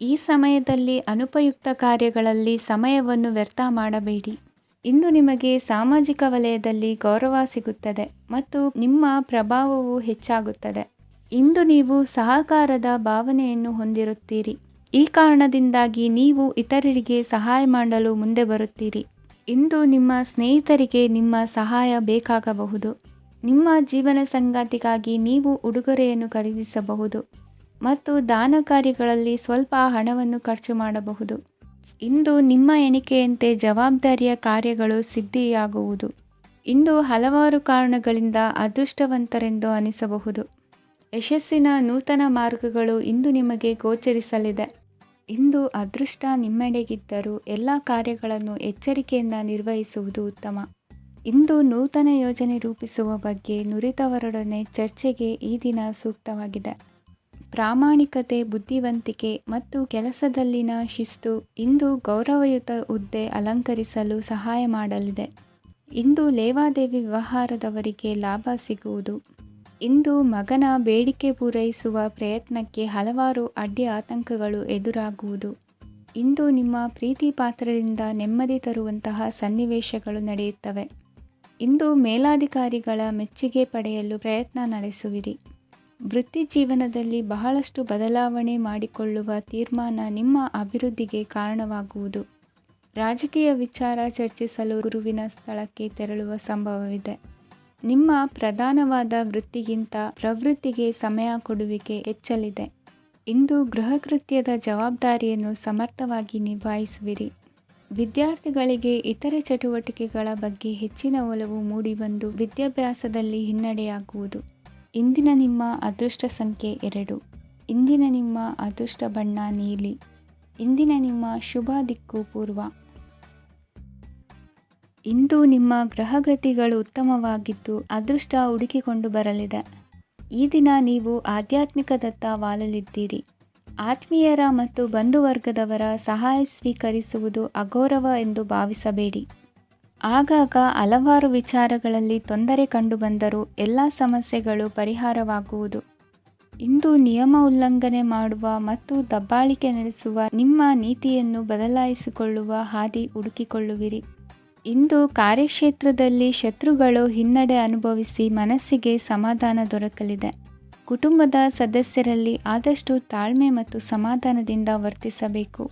ಈ ಸಮಯದಲ್ಲಿ ಅನುಪಯುಕ್ತ ಕಾರ್ಯಗಳಲ್ಲಿ ಸಮಯವನ್ನು ವ್ಯರ್ಥ ಮಾಡಬೇಡಿ. ಇಂದು ನಿಮಗೆ ಸಾಮಾಜಿಕ ವಲಯದಲ್ಲಿ ಗೌರವ ಸಿಗುತ್ತದೆ ಮತ್ತು ನಿಮ್ಮ ಪ್ರಭಾವವು ಹೆಚ್ಚಾಗುತ್ತದೆ. ಇಂದು ನೀವು ಸಹಕಾರದ ಭಾವನೆಯನ್ನು ಹೊಂದಿರುತ್ತೀರಿ. ಈ ಕಾರಣದಿಂದಾಗಿ ನೀವು ಇತರರಿಗೆ ಸಹಾಯ ಮಾಡಲು ಮುಂದೆ ಬರುತ್ತೀರಿ. ಇಂದು ನಿಮ್ಮ ಸ್ನೇಹಿತರಿಗೆ ನಿಮ್ಮ ಸಹಾಯ ಬೇಕಾಗಬಹುದು. ನಿಮ್ಮ ಜೀವನ ಸಂಗಾತಿಗಾಗಿ ನೀವು ಉಡುಗೊರೆಯನ್ನು ಖರೀದಿಸಬಹುದು ಮತ್ತು ದಾನ ಕಾರ್ಯಗಳಲ್ಲಿ ಸ್ವಲ್ಪ ಹಣವನ್ನು ಖರ್ಚು ಮಾಡಬಹುದು. ಇಂದು ನಿಮ್ಮ ಎಣಿಕೆಯಂತೆ ಜವಾಬ್ದಾರಿಯ ಕಾರ್ಯಗಳು ಸಿದ್ಧಿಯಾಗುವುದು. ಇಂದು ಹಲವಾರು ಕಾರಣಗಳಿಂದ ಅದೃಷ್ಟವಂತರೆಂದು ಅನಿಸಬಹುದು. ಯಶಸ್ಸಿನ ನೂತನ ಮಾರ್ಗಗಳು ಇಂದು ನಿಮಗೆ ಗೋಚರಿಸಲಿದೆ. ಇಂದು ಅದೃಷ್ಟ ನಿಮ್ಮೆಡೆಗಿದ್ದರೂ ಎಲ್ಲ ಕಾರ್ಯಗಳನ್ನು ಎಚ್ಚರಿಕೆಯಿಂದ ನಿರ್ವಹಿಸುವುದು ಉತ್ತಮ. ಇಂದು ನೂತನ ಯೋಜನೆ ರೂಪಿಸುವ ಬಗ್ಗೆ ನುರಿತವರೊಡನೆ ಚರ್ಚೆಗೆ ಈ ದಿನ ಸೂಕ್ತವಾಗಿದೆ. ಪ್ರಾಮಾಣಿಕತೆ, ಬುದ್ಧಿವಂತಿಕೆ ಮತ್ತು ಕೆಲಸದಲ್ಲಿನ ಶಿಸ್ತು ಇಂದು ಗೌರವಯುತ ಹುದ್ದೆ ಅಲಂಕರಿಸಲು ಸಹಾಯ ಮಾಡಲಿದೆ. ಇಂದು ಲೇವಾದೇವಿ ವ್ಯವಹಾರದವರಿಗೆ ಲಾಭ ಸಿಗುವುದು. ಇಂದು ಮಗನ ಬೇಡಿಕೆ ಪೂರೈಸುವ ಪ್ರಯತ್ನಕ್ಕೆ ಹಲವಾರು ಅಡ್ಡಿ ಆತಂಕಗಳು ಎದುರಾಗುವುದು. ಇಂದು ನಿಮ್ಮ ಪ್ರೀತಿ ಪಾತ್ರರಿಂದ ನೆಮ್ಮದಿ ತರುವಂತಹ ಸನ್ನಿವೇಶಗಳು ನಡೆಯುತ್ತವೆ. ಇಂದು ಮೇಲಾಧಿಕಾರಿಗಳ ಮೆಚ್ಚುಗೆ ಪಡೆಯಲು ಪ್ರಯತ್ನ ನಡೆಸುವಿರಿ. ವೃತ್ತಿ ಜೀವನದಲ್ಲಿ ಬಹಳಷ್ಟು ಬದಲಾವಣೆ ಮಾಡಿಕೊಳ್ಳುವ ತೀರ್ಮಾನ ನಿಮ್ಮ ಅಭಿವೃದ್ಧಿಗೆ ಕಾರಣವಾಗುವುದು. ರಾಜಕೀಯ ವಿಚಾರ ಚರ್ಚಿಸಲು ಗುರುವಿನ ಸ್ಥಳಕ್ಕೆ ತೆರಳುವ ಸಂಭವವಿದೆ. ನಿಮ್ಮ ಪ್ರಧಾನವಾದ ವೃತ್ತಿಗಿಂತ ಪ್ರವೃತ್ತಿಗೆ ಸಮಯ ಕೊಡುವಿಕೆ ಹೆಚ್ಚಲಿದೆ. ಇಂದು ಗೃಹ ಕೃತ್ಯದ ಜವಾಬ್ದಾರಿಯನ್ನು ಸಮರ್ಥವಾಗಿ ನಿಭಾಯಿಸುವಿರಿ. ವಿದ್ಯಾರ್ಥಿಗಳಿಗೆ ಇತರೆ ಚಟುವಟಿಕೆಗಳ ಬಗ್ಗೆ ಹೆಚ್ಚಿನ ಒಲವು ಮೂಡಿಬಂದು ವಿದ್ಯಾಭ್ಯಾಸದಲ್ಲಿ ಹಿನ್ನಡೆಯಾಗುವುದು. ಇಂದಿನ ನಿಮ್ಮ ಅದೃಷ್ಟ ಸಂಖ್ಯೆ 2. ಇಂದಿನ ನಿಮ್ಮ ಅದೃಷ್ಟ ಬಣ್ಣ ನೀಲಿ. ಇಂದಿನ ನಿಮ್ಮ ಶುಭ ದಿಕ್ಕು ಪೂರ್ವ. ಇಂದು ನಿಮ್ಮ ಗ್ರಹಗತಿಗಳು ಉತ್ತಮವಾಗಿದ್ದು ಅದೃಷ್ಟ ಹುಡುಕಿಕೊಂಡು ಬರಲಿದೆ. ಈ ದಿನ ನೀವು ಆಧ್ಯಾತ್ಮಿಕದತ್ತ ವಾಲಲಿದ್ದೀರಿ. ಆತ್ಮೀಯರ ಮತ್ತು ಬಂಧುವರ್ಗದವರ ಸಹಾಯ ಸ್ವೀಕರಿಸುವುದು ಅಗೌರವ ಎಂದು ಭಾವಿಸಬೇಡಿ. ಆಗಾಗ ಹಲವಾರು ವಿಚಾರಗಳಲ್ಲಿ ತೊಂದರೆ ಕಂಡುಬಂದರೂ ಎಲ್ಲ ಸಮಸ್ಯೆಗಳು ಪರಿಹಾರವಾಗುವುದು. ಇಂದು ನಿಯಮ ಉಲ್ಲಂಘನೆ ಮಾಡುವ ಮತ್ತು ದಬ್ಬಾಳಿಕೆ ನಡೆಸುವ ನಿಮ್ಮ ನೀತಿಯನ್ನು ಬದಲಾಯಿಸಿಕೊಳ್ಳುವ ಹಾದಿ ಹುಡುಕಿಕೊಳ್ಳುವಿರಿ. ಇಂದು ಕಾರ್ಯಕ್ಷೇತ್ರದಲ್ಲಿ ಶತ್ರುಗಳು ಹಿನ್ನಡೆ ಅನುಭವಿಸಿ ಮನಸ್ಸಿಗೆ ಸಮಾಧಾನ ದೊರಕಲಿದೆ. ಕುಟುಂಬದ ಸದಸ್ಯರಲ್ಲಿ ಆದಷ್ಟು ತಾಳ್ಮೆ ಮತ್ತು ಸಮಾಧಾನದಿಂದ ವರ್ತಿಸಬೇಕು.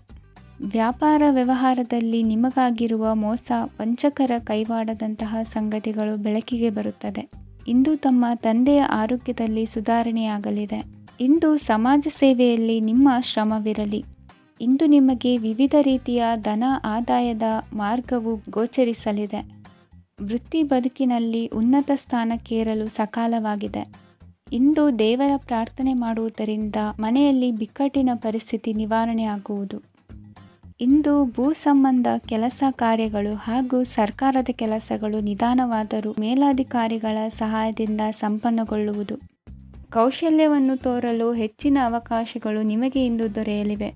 ವ್ಯಾಪಾರ ವ್ಯವಹಾರದಲ್ಲಿ ನಿಮಗಾಗಿರುವ ಮೋಸ, ವಂಚಕರ ಕೈವಾಡದಂತಹ ಸಂಗತಿಗಳು ಬೆಳಕಿಗೆ ಬರುತ್ತದೆ. ಇಂದು ತಮ್ಮ ತಂದೆಯ ಆರೋಗ್ಯದಲ್ಲಿ ಸುಧಾರಣೆಯಾಗಲಿದೆ. ಇಂದು ಸಮಾಜ ಸೇವೆಯಲ್ಲಿ ನಿಮ್ಮ ಶ್ರಮವಿರಲಿ. ಇಂದು ನಿಮಗೆ ವಿವಿಧ ರೀತಿಯ ಧನ ಆದಾಯದ ಮಾರ್ಗವು ಗೋಚರಿಸಲಿದೆ. ವೃತ್ತಿ ಬದುಕಿನಲ್ಲಿ ಉನ್ನತ ಸ್ಥಾನಕ್ಕೇರಲು ಸಕಾಲವಾಗಿದೆ. ಇಂದು ದೇವರ ಪ್ರಾರ್ಥನೆ ಮಾಡುವುದರಿಂದ ಮನೆಯಲ್ಲಿ ಬಿಕ್ಕಟ್ಟಿನ ಪರಿಸ್ಥಿತಿ ನಿವಾರಣೆಯಾಗುವುದು. ಇಂದು ಭೂ ಸಂಬಂಧ ಕೆಲಸ ಕಾರ್ಯಗಳು ಹಾಗೂ ಸರ್ಕಾರದ ಕೆಲಸಗಳು ನಿಧಾನವಾದರೂ ಮೇಲಾಧಿಕಾರಿಗಳ ಸಹಾಯದಿಂದ ಸಂಪನ್ನಗೊಳ್ಳುವುದು. ಕೌಶಲ್ಯವನ್ನು ತೋರಲು ಹೆಚ್ಚಿನ ಅವಕಾಶಗಳು ನಿಮಗೆ ಇಂದು ದೊರೆಯಲಿವೆ.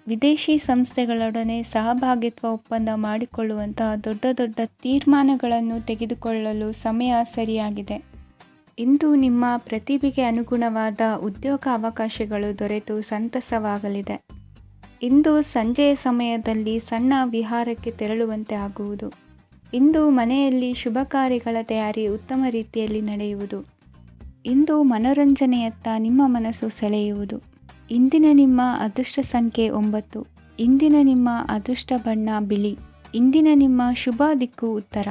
ವಿದೇಶಿ ಸಂಸ್ಥೆಗಳೊಡನೆ ಸಹಭಾಗಿತ್ವ ಒಪ್ಪಂದ ಮಾಡಿಕೊಳ್ಳುವಂತಹ ದೊಡ್ಡ ದೊಡ್ಡ ತೀರ್ಮಾನಗಳನ್ನು ತೆಗೆದುಕೊಳ್ಳಲು ಸಮಯ ಸರಿಯಾಗಿದೆ. ಇಂದು ನಿಮ್ಮ ಪ್ರತಿಭೆಗೆ ಅನುಗುಣವಾದ ಉದ್ಯೋಗ ಅವಕಾಶಗಳು ದೊರೆತು ಸಂತಸವಾಗಲಿದೆ. ಇಂದು ಸಂಜೆಯ ಸಮಯದಲ್ಲಿ ಸಣ್ಣ ವಿಹಾರಕ್ಕೆ ತೆರಳುವಂತೆ ಆಗುವುದು. ಇಂದು ಮನೆಯಲ್ಲಿ ಶುಭ ಕಾರ್ಯಗಳ ತಯಾರಿ ಉತ್ತಮ ರೀತಿಯಲ್ಲಿ ನಡೆಯುವುದು. ಇಂದು ಮನೋರಂಜನೆಯತ್ತ ನಿಮ್ಮ ಮನಸ್ಸು ಸೆಳೆಯುವುದು. ಇಂದಿನ ನಿಮ್ಮ ಅದೃಷ್ಟ ಸಂಖ್ಯೆ 9. ಇಂದಿನ ನಿಮ್ಮ ಅದೃಷ್ಟ ಬಣ್ಣ ಬಿಳಿ. ಇಂದಿನ ನಿಮ್ಮ ಶುಭ ದಿಕ್ಕು ಉತ್ತರ.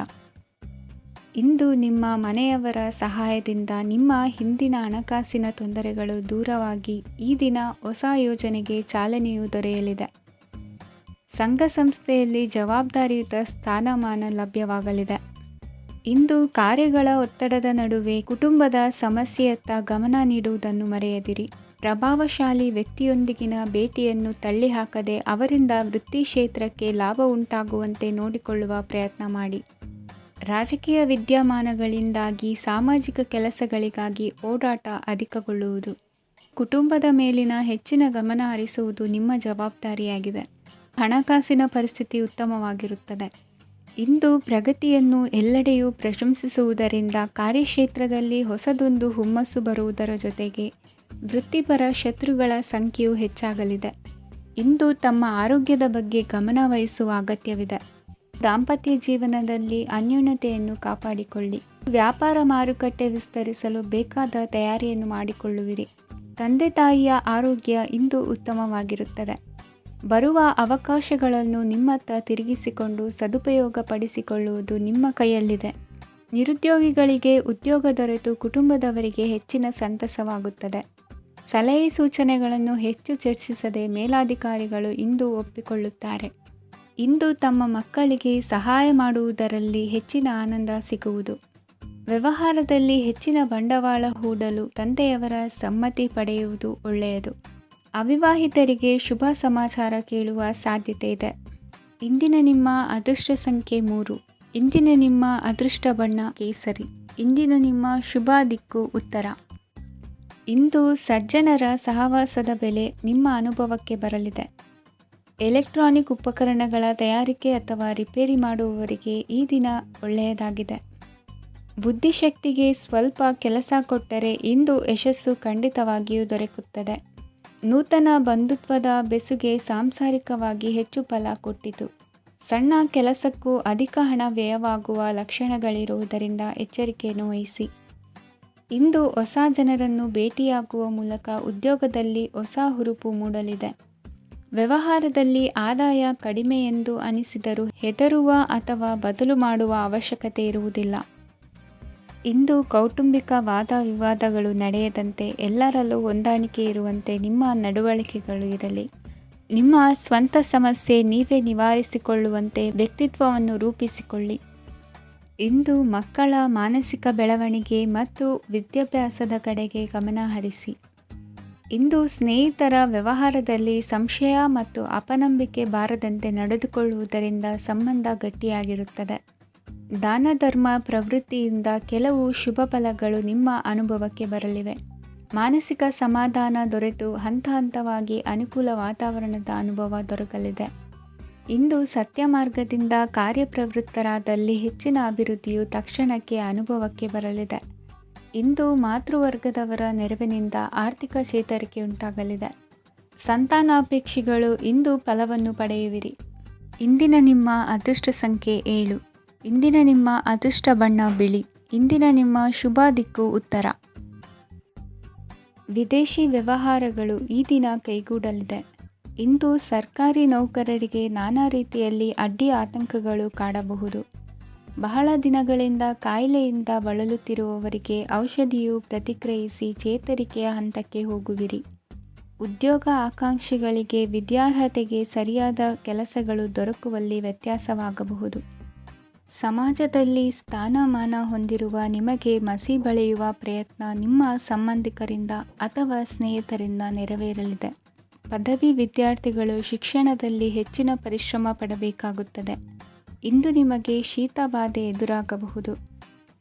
ಇಂದು ನಿಮ್ಮ ಮನೆಯವರ ಸಹಾಯದಿಂದ ನಿಮ್ಮ ಹಿಂದಿನ ಹಣಕಾಸಿನ ತೊಂದರೆಗಳು ದೂರವಾಗಿ ಈ ದಿನ ಹೊಸ ಯೋಜನೆಗೆ ಚಾಲನೆಯು ದೊರೆಯಲಿದೆ. ಸಂಘ ಸಂಸ್ಥೆಯಲ್ಲಿ ಜವಾಬ್ದಾರಿಯುತ ಸ್ಥಾನಮಾನ ಲಭ್ಯವಾಗಲಿದೆ. ಇಂದು ಕಾರ್ಯಗಳ ಒತ್ತಡದ ನಡುವೆ ಕುಟುಂಬದ ಸಮಸ್ಯೆಯತ್ತ ಗಮನ ನೀಡುವುದನ್ನು ಮರೆಯದಿರಿ. ಪ್ರಭಾವಶಾಲಿ ವ್ಯಕ್ತಿಯೊಂದಿಗಿನ ಭೇಟಿಯನ್ನು ತಳ್ಳಿಹಾಕದೆ ಅವರಿಂದ ವೃತ್ತಿ ಕ್ಷೇತ್ರಕ್ಕೆ ಲಾಭ ಉಂಟಾಗುವಂತೆ ನೋಡಿಕೊಳ್ಳುವ ಪ್ರಯತ್ನ ಮಾಡಿ. ರಾಜಕೀಯ ವಿದ್ಯಮಾನಗಳಿಂದಾಗಿ ಸಾಮಾಜಿಕ ಕೆಲಸಗಳಿಗಾಗಿ ಓಡಾಟ ಅಧಿಕಗೊಳ್ಳುವುದು. ಕುಟುಂಬದ ಮೇಲಿನ ಹೆಚ್ಚಿನ ಗಮನ ಹರಿಸುವುದು ನಿಮ್ಮ ಜವಾಬ್ದಾರಿಯಾಗಿದೆ. ಹಣಕಾಸಿನ ಪರಿಸ್ಥಿತಿ ಉತ್ತಮವಾಗಿರುತ್ತದೆ. ಇಂದು ಪ್ರಗತಿಯನ್ನು ಎಲ್ಲೆಡೆಯೂ ಪ್ರಶಂಸಿಸುವುದರಿಂದ ಕಾರ್ಯಕ್ಷೇತ್ರದಲ್ಲಿ ಹೊಸದೊಂದು ಹುಮ್ಮಸ್ಸು ಬರುವುದರ ಜೊತೆಗೆ ವೃತ್ತಿಪರ ಶತ್ರುಗಳ ಸಂಖ್ಯೆಯು ಹೆಚ್ಚಾಗಲಿದೆ. ಇಂದು ತಮ್ಮ ಆರೋಗ್ಯದ ಬಗ್ಗೆ ಗಮನ ವಹಿಸುವ ಅಗತ್ಯವಿದೆ. ದಾಂಪತ್ಯ ಜೀವನದಲ್ಲಿ ಅನ್ಯೋನ್ಯತೆಯನ್ನು ಕಾಪಾಡಿಕೊಳ್ಳಿ. ವ್ಯಾಪಾರ ಮಾರುಕಟ್ಟೆ ವಿಸ್ತರಿಸಲು ಬೇಕಾದ ತಯಾರಿಯನ್ನು ಮಾಡಿಕೊಳ್ಳುವಿರಿ. ತಂದೆ ತಾಯಿಯ ಆರೋಗ್ಯ ಇಂದು ಉತ್ತಮವಾಗಿರುತ್ತದೆ. ಬರುವ ಅವಕಾಶಗಳನ್ನು ನಿಮ್ಮತ್ತ ತಿರುಗಿಸಿಕೊಂಡು ಸದುಪಯೋಗಪಡಿಸಿಕೊಳ್ಳುವುದು ನಿಮ್ಮ ಕೈಯಲ್ಲಿದೆ. ನಿರುದ್ಯೋಗಿಗಳಿಗೆ ಉದ್ಯೋಗ ದೊರೆತು ಕುಟುಂಬದವರಿಗೆ ಹೆಚ್ಚಿನ ಸಂತಸವಾಗುತ್ತದೆ. ಸಲಹೆ ಸೂಚನೆಗಳನ್ನು ಹೆಚ್ಚು ಚರ್ಚಿಸದೆ ಮೇಲಾಧಿಕಾರಿಗಳು ಇಂದು ಒಪ್ಪಿಕೊಳ್ಳುತ್ತಾರೆ. ಇಂದು ತಮ್ಮ ಮಕ್ಕಳಿಗೆ ಸಹಾಯ ಮಾಡುವುದರಲ್ಲಿ ಹೆಚ್ಚಿನ ಆನಂದ ಸಿಗುವುದು. ವ್ಯವಹಾರದಲ್ಲಿ ಹೆಚ್ಚಿನ ಬಂಡವಾಳ ಹೂಡಲು ತಂದೆಯವರ ಸಮ್ಮತಿ ಪಡೆಯುವುದು ಒಳ್ಳೆಯದು. ಅವಿವಾಹಿತರಿಗೆ ಶುಭ ಸಮಾಚಾರ ಕೇಳುವ ಸಾಧ್ಯತೆ ಇದೆ. ಇಂದಿನ ನಿಮ್ಮ ಅದೃಷ್ಟ ಸಂಖ್ಯೆ 3. ಇಂದಿನ ನಿಮ್ಮ ಅದೃಷ್ಟ ಬಣ್ಣ ಕೇಸರಿ. ಇಂದಿನ ನಿಮ್ಮ ಶುಭ ದಿಕ್ಕು ಉತ್ತರ. ಇಂದು ಸಜ್ಜನರ ಸಹವಾಸದ ಬೆಲೆ ನಿಮ್ಮ ಅನುಭವಕ್ಕೆ ಬರಲಿದೆ. ಎಲೆಕ್ಟ್ರಾನಿಕ್ ಉಪಕರಣಗಳ ತಯಾರಿಕೆ ಅಥವಾ ರಿಪೇರಿ ಮಾಡುವವರಿಗೆ ಈ ದಿನ ಒಳ್ಳೆಯದಾಗಿದೆ. ಬುದ್ಧಿಶಕ್ತಿಗೆ ಸ್ವಲ್ಪ ಕೆಲಸ ಕೊಟ್ಟರೆ ಇಂದು ಯಶಸ್ಸು ಖಂಡಿತವಾಗಿಯೂ ದೊರಕುತ್ತದೆ. ನೂತನ ಬಂಧುತ್ವದ ಬೆಸುಗೆ ಸಾಂಸಾರಿಕವಾಗಿ ಹೆಚ್ಚು ಫಲ ಕೊಟ್ಟಿತು. ಸಣ್ಣ ಕೆಲಸಕ್ಕೂ ಅಧಿಕ ಹಣ ವ್ಯಯವಾಗುವ ಲಕ್ಷಣಗಳಿರುವುದರಿಂದ ಎಚ್ಚರಿಕೆಯನ್ನು ವಹಿಸಿ. ಇಂದು ಹೊಸ ಜನರನ್ನು ಭೇಟಿಯಾಗುವ ಮೂಲಕ ಉದ್ಯೋಗದಲ್ಲಿ ಹೊಸ ಹುರುಪು ಮೂಡಲಿದೆ. ವ್ಯವಹಾರದಲ್ಲಿ ಆದಾಯ ಕಡಿಮೆ ಎಂದು ಅನಿಸಿದರೂ ಹೆದರುವ ಅಥವಾ ಬದಲು ಮಾಡುವ ಅವಶ್ಯಕತೆ ಇರುವುದಿಲ್ಲ. ಇಂದು ಕೌಟುಂಬಿಕ ವಾದ ವಿವಾದಗಳು ನಡೆಯದಂತೆ ಎಲ್ಲರಲ್ಲೂ ಹೊಂದಾಣಿಕೆ ಇರುವಂತೆ ನಿಮ್ಮ ನಡವಳಿಕೆಗಳು ಇರಲಿ. ನಿಮ್ಮ ಸ್ವಂತ ಸಮಸ್ಯೆ ನೀವೇ ನಿವಾರಿಸಿಕೊಳ್ಳುವಂತೆ ವ್ಯಕ್ತಿತ್ವವನ್ನು ರೂಪಿಸಿಕೊಳ್ಳಿ. ಇಂದು ಮಕ್ಕಳ ಮಾನಸಿಕ ಬೆಳವಣಿಗೆ ಮತ್ತು ವಿದ್ಯಾಭ್ಯಾಸದ ಕಡೆಗೆ ಗಮನ ಹರಿಸಿ. ಇಂದು ಸ್ನೇಹಿತರ ವ್ಯವಹಾರದಲ್ಲಿ ಸಂಶಯ ಮತ್ತು ಅಪನಂಬಿಕೆ ಬಾರದಂತೆ ನಡೆದುಕೊಳ್ಳುವುದರಿಂದ ಸಂಬಂಧ ಗಟ್ಟಿಯಾಗಿರುತ್ತದೆ. ದಾನ ಧರ್ಮ ಪ್ರವೃತ್ತಿಯಿಂದ ಕೆಲವು ಶುಭ ಫಲಗಳು ನಿಮ್ಮ ಅನುಭವಕ್ಕೆ ಬರಲಿವೆ. ಮಾನಸಿಕ ಸಮಾಧಾನ ದೊರೆತು ಹಂತ ಹಂತವಾಗಿ ಅನುಕೂಲ ವಾತಾವರಣದ ಅನುಭವ ದೊರಕಲಿದೆ. ಇಂದು ಸತ್ಯ ಮಾರ್ಗದಿಂದ ಕಾರ್ಯಪ್ರವೃತ್ತರಾದಲ್ಲಿ ಹೆಚ್ಚಿನ ಅಭಿವೃದ್ಧಿಯು ತಕ್ಷಣಕ್ಕೆ ಅನುಭವಕ್ಕೆ ಬರಲಿದೆ. ಇಂದು ಮಾತೃವರ್ಗದವರ ನೆರವಿನಿಂದ ಆರ್ಥಿಕ ಚೇತರಿಕೆ ಉಂಟಾಗಲಿದೆ. ಸಂತಾನಾಪೇಕ್ಷಿಗಳು ಇಂದು ಫಲವನ್ನು ಪಡೆಯುವಿರಿ. ಇಂದಿನ ನಿಮ್ಮ ಅದೃಷ್ಟ ಸಂಖ್ಯೆ 7. ಇಂದಿನ ನಿಮ್ಮ ಅದೃಷ್ಟ ಬಣ್ಣ ಬಿಳಿ. ಇಂದಿನ ನಿಮ್ಮ ಶುಭ ದಿಕ್ಕು ಉತ್ತರ. ವಿದೇಶಿ ವ್ಯವಹಾರಗಳು ಈ ದಿನ ಕೈಗೂಡಲಿದೆ. ಇಂದು ಸರ್ಕಾರಿ ನೌಕರರಿಗೆ ನಾನಾ ರೀತಿಯಲ್ಲಿ ಅಡ್ಡಿ ಆತಂಕಗಳು ಕಾಡಬಹುದು. ಬಹಳ ದಿನಗಳಿಂದ ಕಾಯಿಲೆಯಿಂದ ಬಳಲುತ್ತಿರುವವರಿಗೆ ಔಷಧಿಯು ಪ್ರತಿಕ್ರಿಯಿಸಿ ಚೇತರಿಕೆಯ ಹಂತಕ್ಕೆ ಹೋಗುವಿರಿ. ಉದ್ಯೋಗ ಆಕಾಂಕ್ಷಿಗಳಿಗೆ ವಿದ್ಯಾರ್ಹತೆಗೆ ಸರಿಯಾದ ಕೆಲಸಗಳು ದೊರಕುವಲ್ಲಿ ವ್ಯತ್ಯಾಸವಾಗಬಹುದು. ಸಮಾಜದಲ್ಲಿ ಸ್ಥಾನಮಾನ ಹೊಂದಿರುವ ನಿಮಗೆ ಮಸಿ ಬಳಿಯುವ ಪ್ರಯತ್ನ ನಿಮ್ಮ ಸಂಬಂಧಿಕರಿಂದ ಅಥವಾ ಸ್ನೇಹಿತರಿಂದ ನೆರವೇರಲಿದೆ. ಪದವಿ ವಿದ್ಯಾರ್ಥಿಗಳು ಶಿಕ್ಷಣದಲ್ಲಿ ಹೆಚ್ಚಿನ ಪರಿಶ್ರಮ ಪಡಬೇಕಾಗುತ್ತದೆ. ಇಂದು ನಿಮಗೆ ಶೀತ ಬಾಧೆ ಎದುರಾಗಬಹುದು.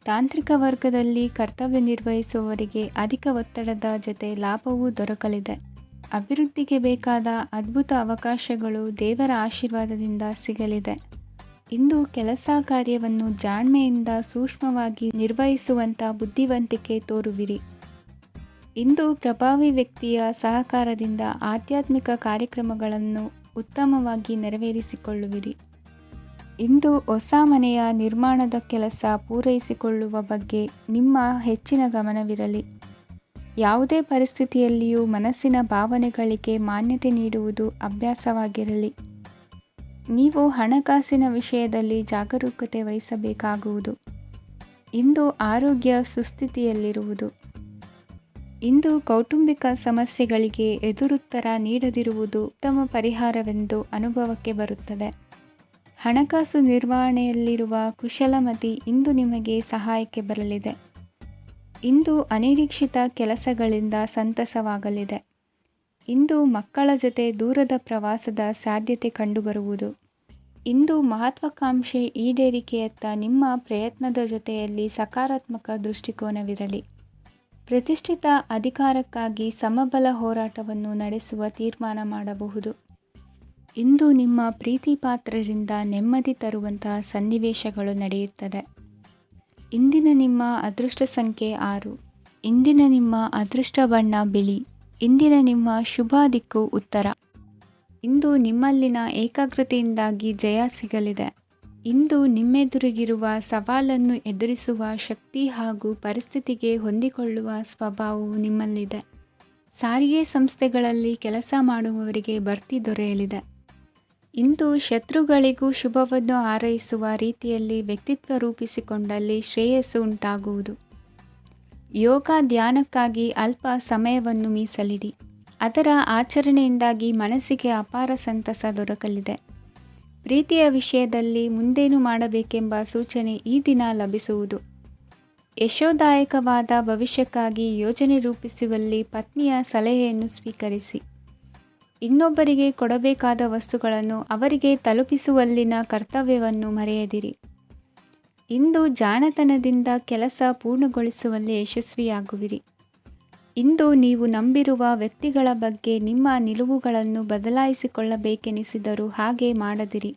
ತಾಂತ್ರಿಕ ವರ್ಗದಲ್ಲಿ ಕರ್ತವ್ಯ ನಿರ್ವಹಿಸುವವರಿಗೆ ಅಧಿಕ ಒತ್ತಡದ ಜೊತೆ ಲಾಭವೂ ದೊರಕಲಿದೆ. ಅಭಿವೃದ್ಧಿಗೆ ಬೇಕಾದ ಅದ್ಭುತ ಅವಕಾಶಗಳು ದೇವರ ಆಶೀರ್ವಾದದಿಂದ ಸಿಗಲಿದೆ. ಇಂದು ಕೆಲಸ ಕಾರ್ಯವನ್ನು ಜಾಣ್ಮೆಯಿಂದ ಸೂಕ್ಷ್ಮವಾಗಿ ನಿರ್ವಹಿಸುವಂಥ ಬುದ್ಧಿವಂತಿಕೆ ತೋರುವಿರಿ. ಇಂದು ಪ್ರಭಾವಿ ವ್ಯಕ್ತಿಯ ಸಹಕಾರದಿಂದ ಆಧ್ಯಾತ್ಮಿಕ ಕಾರ್ಯಕ್ರಮಗಳನ್ನು ಉತ್ತಮವಾಗಿ ನೆರವೇರಿಸಿಕೊಳ್ಳುವಿರಿ. ಇಂದು ಹೊಸ ಮನೆಯ ನಿರ್ಮಾಣದ ಕೆಲಸ ಪೂರೈಸಿಕೊಳ್ಳುವ ಬಗ್ಗೆ ನಿಮ್ಮ ಹೆಚ್ಚಿನ ಗಮನವಿರಲಿ. ಯಾವುದೇ ಪರಿಸ್ಥಿತಿಯಲ್ಲಿಯೂ ಮನಸ್ಸಿನ ಭಾವನೆಗಳಿಗೆ ಮಾನ್ಯತೆ ನೀಡುವುದು ಅಭ್ಯಾಸವಾಗಿರಲಿ. ನೀವು ಹಣಕಾಸಿನ ವಿಷಯದಲ್ಲಿ ಜಾಗರೂಕತೆ ವಹಿಸಬೇಕಾಗುವುದು. ಇಂದು ಆರೋಗ್ಯ ಸುಸ್ಥಿತಿಯಲ್ಲಿರುವುದು. ಇಂದು ಕೌಟುಂಬಿಕ ಸಮಸ್ಯೆಗಳಿಗೆ ಎದುರುತ್ತರ ನೀಡದಿರುವುದು ಉತ್ತಮ ಪರಿಹಾರವೆಂದು ಅನುಭವಕ್ಕೆ ಬರುತ್ತದೆ. ಹಣಕಾಸು ನಿರ್ವಹಣೆಯಲ್ಲಿರುವ ಕುಶಲಮತಿ ಇಂದು ನಿಮಗೆ ಸಹಾಯಕ್ಕೆ ಬರಲಿದೆ. ಇಂದು ಅನಿರೀಕ್ಷಿತ ಕೆಲಸಗಳಿಂದ ಸಂತಸವಾಗಲಿದೆ. ಇಂದು ಮಕ್ಕಳ ಜೊತೆ ದೂರದ ಪ್ರವಾಸದ ಸಾಧ್ಯತೆ ಕಂಡುಬರುವುದು. ಇಂದು ಮಹತ್ವಾಕಾಂಕ್ಷೆ ಈಡೇರಿಕೆಯತ್ತ ನಿಮ್ಮ ಪ್ರಯತ್ನದ ಜೊತೆಯಲ್ಲಿ ಸಕಾರಾತ್ಮಕ ದೃಷ್ಟಿಕೋನವಿರಲಿ. ಪ್ರತಿಷ್ಠಿತ ಅಧಿಕಾರಕ್ಕಾಗಿ ಸಮಬಲ ಹೋರಾಟವನ್ನು ನಡೆಸುವ ತೀರ್ಮಾನ ಮಾಡಬಹುದು. ಇಂದು ನಿಮ್ಮ ಪ್ರೀತಿ ಪಾತ್ರರಿಂದ ನೆಮ್ಮದಿ ತರುವಂತಹ ಸನ್ನಿವೇಶಗಳು ನಡೆಯುತ್ತದೆ. ಇಂದಿನ ನಿಮ್ಮ ಅದೃಷ್ಟ ಸಂಖ್ಯೆ 6. ಇಂದಿನ ನಿಮ್ಮ ಅದೃಷ್ಟ ಬಣ್ಣ ಬಿಳಿ. ಇಂದಿನ ನಿಮ್ಮ ಶುಭ ದಿಕ್ಕು ಉತ್ತರ. ಇಂದು ನಿಮ್ಮಲ್ಲಿನ ಏಕಾಗ್ರತೆಯಿಂದಾಗಿ ಜಯ ಸಿಗಲಿದೆ. ಇಂದು ನಿಮ್ಮೆದುರಿಗಿರುವ ಸವಾಲನ್ನು ಎದುರಿಸುವ ಶಕ್ತಿ ಹಾಗೂ ಪರಿಸ್ಥಿತಿಗೆ ಹೊಂದಿಕೊಳ್ಳುವ ಸ್ವಭಾವವು ನಿಮ್ಮಲ್ಲಿದೆ. ಸಾರಿಗೆ ಸಂಸ್ಥೆಗಳಲ್ಲಿ ಕೆಲಸ ಮಾಡುವವರಿಗೆ ಬಡ್ತಿ ದೊರೆಯಲಿದೆ. ಇಂದು ಶತ್ರುಗಳಿಗೂ ಶುಭವನ್ನು ಹಾರೈಸುವ ರೀತಿಯಲ್ಲಿ ವ್ಯಕ್ತಿತ್ವ ರೂಪಿಸಿಕೊಂಡಲ್ಲಿ ಶ್ರೇಯಸ್ಸು ಉಂಟಾಗುವುದು. ಯೋಗ ಧ್ಯಾನಕ್ಕಾಗಿ ಅಲ್ಪ ಸಮಯವನ್ನು ಮೀಸಲಿಡಿ. ಅದರ ಆಚರಣೆಯಿಂದಾಗಿ ಮನಸ್ಸಿಗೆ ಅಪಾರ ಸಂತಸ ದೊರಕಲಿದೆ. ಪ್ರೀತಿಯ ವಿಷಯದಲ್ಲಿ ಮುಂದೇನು ಮಾಡಬೇಕೆಂಬ ಸೂಚನೆ ಈ ದಿನ ಲಭಿಸುವುದು. ಯಶೋದಾಯಕವಾದ ಭವಿಷ್ಯಕ್ಕಾಗಿ ಯೋಜನೆ ರೂಪಿಸುವಲ್ಲಿ ಪತ್ನಿಯ ಸಲಹೆಯನ್ನು ಸ್ವೀಕರಿಸಿ. ಇನ್ನೊಬ್ಬರಿಗೆ ಕೊಡಬೇಕಾದ ವಸ್ತುಗಳನ್ನು ಅವರಿಗೆ ತಲುಪಿಸುವಲ್ಲಿನ ಕರ್ತವ್ಯವನ್ನು ಮರೆಯದಿರಿ. ಇಂದು ಜಾಣತನದಿಂದ ಕೆಲಸ ಪೂರ್ಣಗೊಳಿಸುವಲ್ಲಿ ಯಶಸ್ವಿಯಾಗುವಿರಿ. ಇಂದು ನೀವು ನಂಬಿರುವ ವ್ಯಕ್ತಿಗಳ ಬಗ್ಗೆ ನಿಮ್ಮ ನಿಲುವುಗಳನ್ನು ಬದಲಾಯಿಸಿಕೊಳ್ಳಬೇಕೆನಿಸಿದರೂ ಹಾಗೆ ಮಾಡದಿರಿ.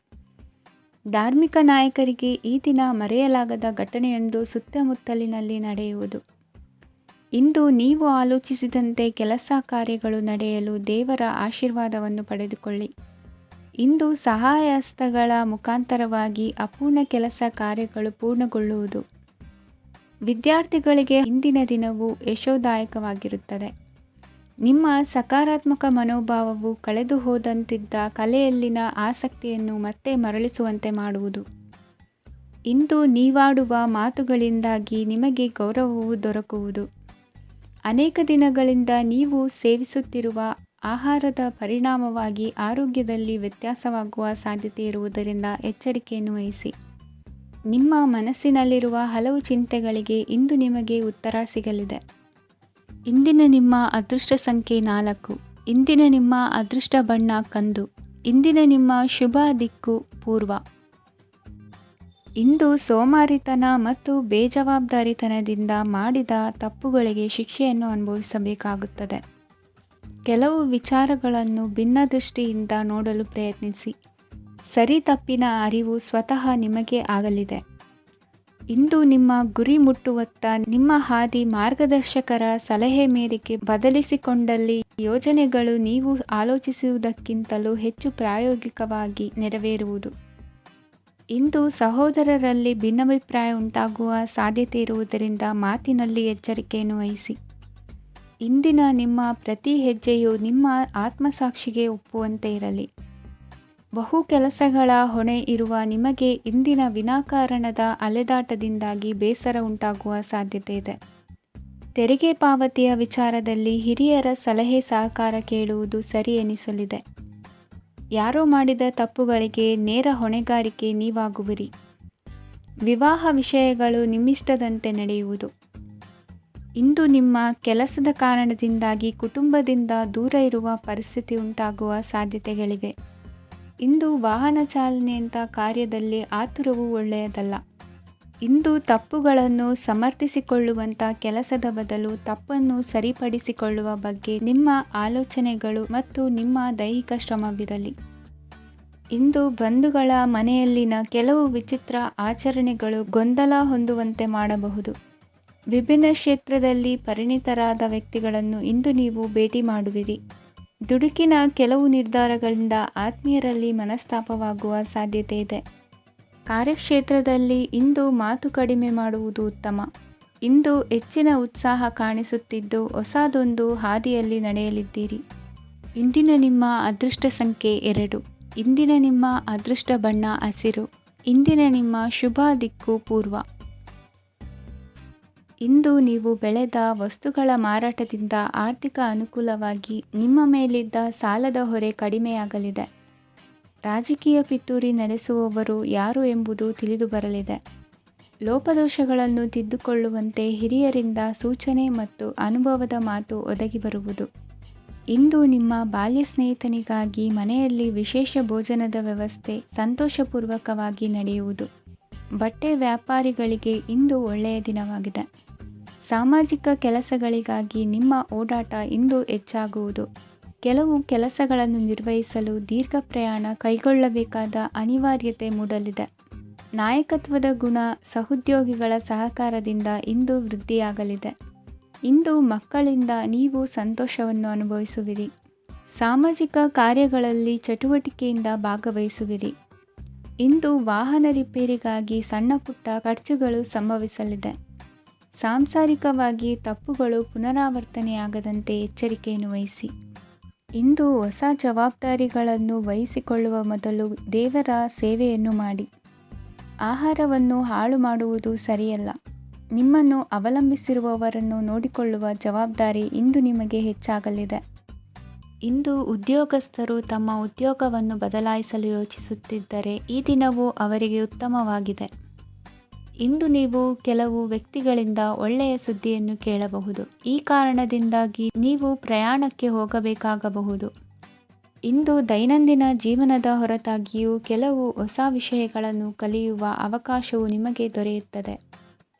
ಧಾರ್ಮಿಕ ನಾಯಕರಿಗೆ ಈ ದಿನ ಮರೆಯಲಾಗದ ಘಟನೆಯೊಂದು ಸುತ್ತಮುತ್ತಲಿನಲ್ಲಿ ನಡೆಯುವುದು. ಇಂದು ನೀವು ಆಲೋಚಿಸಿದಂತೆ ಕೆಲಸ ಕಾರ್ಯಗಳು ನಡೆಯಲು ದೇವರ ಆಶೀರ್ವಾದವನ್ನು ಪಡೆದುಕೊಳ್ಳಿ. ಇಂದು ಸಹಾಯ ಹಸ್ತಗಳ ಮುಖಾಂತರವಾಗಿ ಅಪೂರ್ಣ ಕೆಲಸ ಕಾರ್ಯಗಳು ಪೂರ್ಣಗೊಳ್ಳುವುದು. ವಿದ್ಯಾರ್ಥಿಗಳಿಗೆ ಇಂದಿನ ದಿನವು ಯಶೋದಾಯಕವಾಗಿರುತ್ತದೆ. ನಿಮ್ಮ ಸಕಾರಾತ್ಮಕ ಮನೋಭಾವವು ಕಳೆದು ಹೋದಂತಿದ್ದ ಕಲೆಯಲ್ಲಿನ ಆಸಕ್ತಿಯನ್ನು ಮತ್ತೆ ಮರಳಿಸುವಂತೆ ಮಾಡುವುದು. ಇಂದು ನೀವಾಡುವ ಮಾತುಗಳಿಂದಾಗಿ ನಿಮಗೆ ಗೌರವವು ದೊರಕುವುದು. ಅನೇಕ ದಿನಗಳಿಂದ ನೀವು ಸೇವಿಸುತ್ತಿರುವ ಆಹಾರದ ಪರಿಣಾಮವಾಗಿ ಆರೋಗ್ಯದಲ್ಲಿ ವ್ಯತ್ಯಾಸವಾಗುವ ಸಾಧ್ಯತೆ ಇರುವುದರಿಂದ ಎಚ್ಚರಿಕೆಯನ್ನು ವಹಿಸಿ. ನಿಮ್ಮ ಮನಸ್ಸಿನಲ್ಲಿರುವ ಹಲವು ಚಿಂತೆಗಳಿಗೆ ಇಂದು ನಿಮಗೆ ಉತ್ತರ ಸಿಗಲಿದೆ. ಇಂದಿನ ನಿಮ್ಮ ಅದೃಷ್ಟ ಸಂಖ್ಯೆ 4. ಇಂದಿನ ನಿಮ್ಮ ಅದೃಷ್ಟ ಬಣ್ಣ ಕಂದು. ಇಂದಿನ ನಿಮ್ಮ ಶುಭ ದಿಕ್ಕು ಪೂರ್ವ. ಇಂದು ಸೋಮಾರಿತನ ಮತ್ತು ಬೇಜವಾಬ್ದಾರಿತನದಿಂದ ಮಾಡಿದ ತಪ್ಪುಗಳಿಗೆ ಶಿಕ್ಷೆಯನ್ನು ಅನುಭವಿಸಬೇಕಾಗುತ್ತದೆ. ಕೆಲವು ವಿಚಾರಗಳನ್ನು ಭಿನ್ನ ದೃಷ್ಟಿಯಿಂದ ನೋಡಲು ಪ್ರಯತ್ನಿಸಿ. ಸರಿ ತಪ್ಪಿನ ಅರಿವು ಸ್ವತಃ ನಿಮಗೆ ಆಗಲಿದೆ. ಇಂದು ನಿಮ್ಮ ಗುರಿ ಮುಟ್ಟುವತ್ತ ನಿಮ್ಮ ಹಾದಿ ಮಾರ್ಗದರ್ಶಕರ ಸಲಹೆ ಮೇರೆಗೆ ಬದಲಿಸಿಕೊಂಡಲ್ಲಿ ಯೋಜನೆಗಳು ನೀವು ಆಲೋಚಿಸುವುದಕ್ಕಿಂತಲೂ ಹೆಚ್ಚು ಪ್ರಾಯೋಗಿಕವಾಗಿ ನೆರವೇರುವುದು. ಇಂದು ಸಹೋದರರಲ್ಲಿ ಭಿನ್ನಾಭಿಪ್ರಾಯ ಉಂಟಾಗುವ ಸಾಧ್ಯತೆ ಇರುವುದರಿಂದ ಮಾತಿನಲ್ಲಿ ಎಚ್ಚರಿಕೆಯನ್ನು ವಹಿಸಿ. ಇಂದಿನ ನಿಮ್ಮ ಪ್ರತಿ ಹೆಜ್ಜೆಯು ನಿಮ್ಮ ಆತ್ಮಸಾಕ್ಷಿಗೆ ಒಪ್ಪುವಂತೆ ಇರಲಿ. ಬಹು ಕೆಲಸಗಳ ಹೊಣೆ ಇರುವ ನಿಮಗೆ ಇಂದಿನ ವಿನಾಕಾರಣದ ಅಲೆದಾಟದಿಂದಾಗಿ ಬೇಸರ ಉಂಟಾಗುವ ಸಾಧ್ಯತೆ ಇದೆ. ತೆರಿಗೆ ಪಾವತಿಯ ವಿಚಾರದಲ್ಲಿ ಹಿರಿಯರ ಸಲಹೆ ಸಹಕಾರ ಕೇಳುವುದು ಸರಿ ಎನಿಸಲಿದೆ. ಯಾರೋ ಮಾಡಿದ ತಪ್ಪುಗಳಿಗೆ ನೇರ ಹೊಣೆಗಾರಿಕೆ ನೀವಾಗುವಿರಿ. ವಿವಾಹ ವಿಷಯಗಳು ನಿಮ್ಮಿಷ್ಟದಂತೆ ನಡೆಯುವುದು. ಇಂದು ನಿಮ್ಮ ಕೆಲಸದ ಕಾರಣದಿಂದಾಗಿ ಕುಟುಂಬದಿಂದ ದೂರ ಇರುವ ಪರಿಸ್ಥಿತಿ ಉಂಟಾಗುವ ಸಾಧ್ಯತೆಗಳಿವೆ. ಇಂದು ವಾಹನ ಚಾಲನೆಯಂಥ ಕಾರ್ಯದಲ್ಲಿ ಆತುರವು ಒಳ್ಳೆಯದಲ್ಲ. ಇಂದು ತಪ್ಪುಗಳನ್ನು ಸಮರ್ಥಿಸಿಕೊಳ್ಳುವಂಥ ಕೆಲಸದ ಬದಲು ತಪ್ಪನ್ನು ಸರಿಪಡಿಸಿಕೊಳ್ಳುವ ಬಗ್ಗೆ ನಿಮ್ಮ ಆಲೋಚನೆಗಳು ಮತ್ತು ನಿಮ್ಮ ದೈಹಿಕ ಶ್ರಮವಿರಲಿ. ಇಂದು ಬಂಧುಗಳ ಮನೆಯಲ್ಲಿನ ಕೆಲವು ವಿಚಿತ್ರ ಆಚರಣೆಗಳು ಗೊಂದಲ ಹೊಂದುವಂತೆ ಮಾಡಬಹುದು. ವಿಭಿನ್ನ ಕ್ಷೇತ್ರದಲ್ಲಿ ಪರಿಣಿತರಾದ ವ್ಯಕ್ತಿಗಳನ್ನು ಇಂದು ನೀವು ಭೇಟಿ ಮಾಡುವಿರಿ. ದುಡುಕಿನ ಕೆಲವು ನಿರ್ಧಾರಗಳಿಂದ ಆತ್ಮೀಯರಲ್ಲಿ ಮನಸ್ತಾಪವಾಗುವ ಸಾಧ್ಯತೆ ಇದೆ. ಕಾರ್ಯಕ್ಷೇತ್ರದಲ್ಲಿ ಇಂದು ಮಾತು ಕಡಿಮೆ ಮಾಡುವುದು ಉತ್ತಮ. ಇಂದು ಹೆಚ್ಚಿನ ಉತ್ಸಾಹ ಕಾಣಿಸುತ್ತಿದ್ದು ಹೊಸದೊಂದು ಹಾದಿಯಲ್ಲಿ ನಡೆಯಲಿದ್ದೀರಿ. ಇಂದಿನ ನಿಮ್ಮ ಅದೃಷ್ಟ ಸಂಖ್ಯೆ 2. ಇಂದಿನ ನಿಮ್ಮ ಅದೃಷ್ಟ ಬಣ್ಣ ಹಸಿರು. ಇಂದಿನ ನಿಮ್ಮ ಶುಭ ದಿಕ್ಕು ಪೂರ್ವ. ಇಂದು ನೀವು ಬೆಳೆದ ವಸ್ತುಗಳ ಮಾರಾಟದಿಂದ ಆರ್ಥಿಕ ಅನುಕೂಲವಾಗಿ ನಿಮ್ಮ ಮೇಲಿದ್ದ ಸಾಲದ ಹೊರೆ ಕಡಿಮೆಯಾಗಲಿದೆ. ರಾಜಕೀಯ ಪಿತೂರಿ ನಡೆಸುವವರು ಯಾರು ಎಂಬುದು ತಿಳಿದು ಬರಲಿದೆ. ಲೋಪದೋಷಗಳನ್ನು ತಿದ್ದುಕೊಳ್ಳುವಂತೆ ಹಿರಿಯರಿಂದ ಸೂಚನೆ ಮತ್ತು ಅನುಭವದ ಮಾತು ಒದಗಿ ಬರುವುದು. ಇಂದು ನಿಮ್ಮ ಬಾಲ್ಯ ಸ್ನೇಹಿತನಿಗಾಗಿ ಮನೆಯಲ್ಲಿ ವಿಶೇಷ ಭೋಜನದ ವ್ಯವಸ್ಥೆ ಸಂತೋಷಪೂರ್ವಕವಾಗಿ ನಡೆಯುವುದು. ಬಟ್ಟೆ ವ್ಯಾಪಾರಿಗಳಿಗೆ ಇಂದು ಒಳ್ಳೆಯ ದಿನವಾಗಿದೆ. ಸಾಮಾಜಿಕ ಕೆಲಸಗಳಿಗಾಗಿ ನಿಮ್ಮ ಓಡಾಟ ಇಂದು ಹೆಚ್ಚಾಗುವುದು. ಕೆಲವು ಕೆಲಸಗಳನ್ನು ನಿರ್ವಹಿಸಲು ದೀರ್ಘ ಪ್ರಯಾಣ ಕೈಗೊಳ್ಳಬೇಕಾದ ಅನಿವಾರ್ಯತೆ ಮೂಡಲಿದೆ. ನಾಯಕತ್ವದ ಗುಣ ಸಹೋದ್ಯೋಗಿಗಳ ಸಹಕಾರದಿಂದ ಇಂದು ವೃದ್ಧಿಯಾಗಲಿದೆ. ಇಂದು ಮಕ್ಕಳಿಂದ ನೀವು ಸಂತೋಷವನ್ನು ಅನುಭವಿಸುವಿರಿ. ಸಾಮಾಜಿಕ ಕಾರ್ಯಗಳಲ್ಲಿ ಚಟುವಟಿಕೆಯಿಂದ ಭಾಗವಹಿಸುವಿರಿ. ಇಂದು ವಾಹನ ರಿಪೇರಿಗಾಗಿ ಸಣ್ಣ ಪುಟ್ಟ ಖರ್ಚುಗಳು ಸಂಭವಿಸಲಿದೆ. ಸಾಂಸಾರಿಕವಾಗಿ ತಪ್ಪುಗಳು ಪುನರಾವರ್ತನೆಯಾಗದಂತೆ ಎಚ್ಚರಿಕೆಯನ್ನು ವಹಿಸಿ. ಇಂದು ಹೊಸ ಜವಾಬ್ದಾರಿಗಳನ್ನು ವಹಿಸಿಕೊಳ್ಳುವ ಮೊದಲು ದೇವರ ಸೇವೆಯನ್ನು ಮಾಡಿ. ಆಹಾರವನ್ನು ಹಾಳು ಮಾಡುವುದು ಸರಿಯಲ್ಲ. ನಿಮ್ಮನ್ನು ಅವಲಂಬಿಸಿರುವವರನ್ನು ನೋಡಿಕೊಳ್ಳುವ ಜವಾಬ್ದಾರಿ ಇಂದು ನಿಮಗೆ ಹೆಚ್ಚಾಗಲಿದೆ. ಇಂದು ಉದ್ಯೋಗಸ್ಥರು ತಮ್ಮ ಉದ್ಯೋಗವನ್ನು ಬದಲಾಯಿಸಲು ಯೋಚಿಸುತ್ತಿದ್ದರೆ ಈ ದಿನವೂ ಅವರಿಗೆ ಉತ್ತಮವಾಗಿದೆ. ಇಂದು ನೀವು ಕೆಲವು ವ್ಯಕ್ತಿಗಳಿಂದ ಒಳ್ಳೆಯ ಸುದ್ದಿಯನ್ನು ಕೇಳಬಹುದು. ಈ ಕಾರಣದಿಂದಾಗಿ ನೀವು ಪ್ರಯಾಣಕ್ಕೆ ಹೋಗಬೇಕಾಗಬಹುದು. ಇಂದು ದೈನಂದಿನ ಜೀವನದ ಹೊರತಾಗಿಯೂ ಕೆಲವು ಹೊಸ ವಿಷಯಗಳನ್ನು ಕಲಿಯುವ ಅವಕಾಶವು ನಿಮಗೆ ದೊರೆಯುತ್ತದೆ.